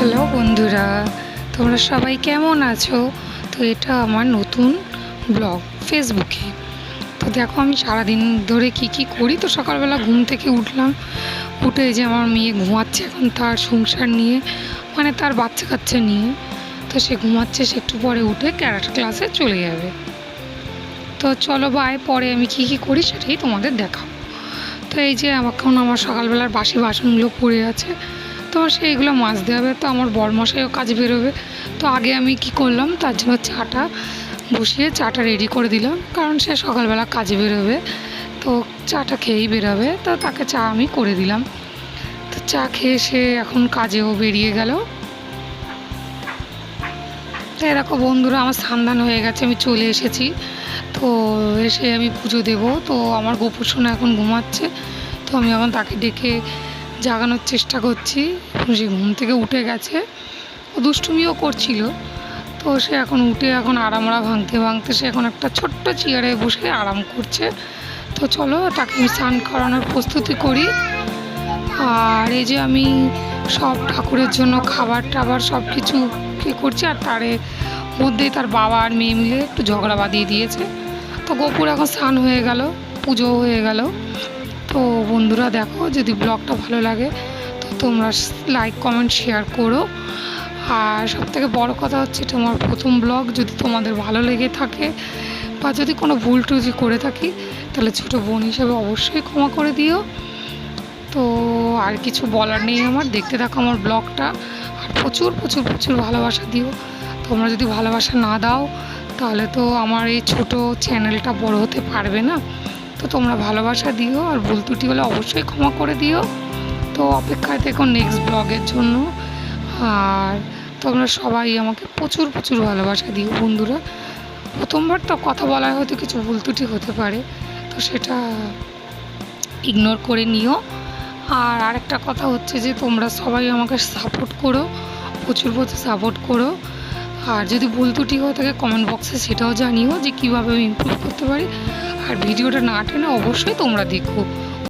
Hello বন্ধুরা, তোমরা সবাই কেমন আছো? তো এটা আমার নতুন ব্লগ ফেসবুকে। তো দেখো আমি সারাদিন ধরে কি করি। তো সকালবেলা ঘুম থেকে উঠলাম, উঠে যে আমার মেয়ে ঘুমাচ্ছে এখন তার সংসার নিয়ে, মানে তার বাচ্চা কাচ্চা নিয়ে। তো সে ঘুমাচ্ছে, সে একটু পরে উঠে ক্যারাটে ক্লাসে চলে যাবে। তো চলো ভাই, পরে আমি কি করি সেটাই তোমাদের দেখাবো। তো এই যে এখন আমার সকালবেলার বাসি বাসনগুলো পড়ে আছে, তো সেইগুলো মাজতে হবে। তো আমার বরমশাইও কাজে বেরোবে। তো আগে আমি কি করলাম, তার জন্য চাটা বসিয়ে চাটা রেডি করে দিলাম, কারণ সে সকালবেলা কাজে বেরোবে, তো চাটা খেয়েই বেরোবে। তো তাকে চা আমি করে দিলাম। তো চা খেয়ে সে এখন কাজেও বেরিয়ে গেল। তো এরকম বন্ধুরা, আমার সন্ধান হয়ে গেছে, আমি চলে এসেছি। তো এসে আমি পুজো দেব। তো আমার গোপুর সোনা এখন ঘুমাচ্ছে, তো আমি এখন তাকে ডেকে জাগানোর চেষ্টা করছি। সে ঘুম থেকে উঠে গেছে, ও দুষ্টুমিও করছিল। তো সে এখন উঠে এখন আরামরা ভাঙতে ভাঙতে সে এখন একটা ছোট্ট চেয়ারে বসে আরাম করছে। তো চলো তাকে আমি স্নান করানোর প্রস্তুতি করি। আর এই যে আমি সব ঠাকুরের জন্য খাবার টাবার সব কিছু করছি, আর তার মধ্যেই তার বাবা আর মেয়ে মিলে একটু ঝগড়া বাঁধিয়ে দিয়েছে। তো গোপুর এখন স্নান হয়ে গেল, পুজো হয়ে গেল। তো বন্ধুরা দেখো, যদি ব্লগটা ভালো লাগে তো তোমরা লাইক কমেন্ট শেয়ার করো। আর সবথেকে বড় কথা হচ্ছে, এটা আমার প্রথম ব্লগ। যদি তোমাদের ভালো লেগে থাকে বা যদি কোনো ভুল টুজি করে থাকি, তাহলে ছোটো বোন হিসেবে অবশ্যই ক্ষমা করে দিও। তো আর কিছু বলার নেই আমার, দেখতে থাকো আমার ব্লগটা। আর প্রচুর প্রচুর প্রচুর ভালোবাসা দিও। তোমরা যদি ভালোবাসা না দাও তাহলে তো আমার এই ছোট চ্যানেলটা বড় হতে পারবে না। তো তোমরা ভালোবাসা দিও, আর ভুল ত্রুটি হলে অবশ্যই ক্ষমা করে দিও। তো অপেক্ষায় থেকো নেক্সট ব্লগের জন্য। আর তোমরা সবাই আমাকে প্রচুর প্রচুর ভালোবাসা দিও বন্ধুরা। প্রথমবার তো কথা বলায় হয়তো কিছু ভুল ত্রুটি হতে পারে, তো সেটা ইগনোর করে নিও। আর আরেকটা কথা হচ্ছে যে তোমরা সবাই আমাকে সাপোর্ট করো, প্রচুর প্রচুর সাপোর্ট করো। আর যদি ভুল ত্রুটি হয়ে থাকে কমেন্ট বক্সে সেটাও জানিও যে কীভাবে আমি ইমপ্রুভ করতে পারি। আর ভিডিওটা না টেনে অবশ্যই তোমরা দেখো,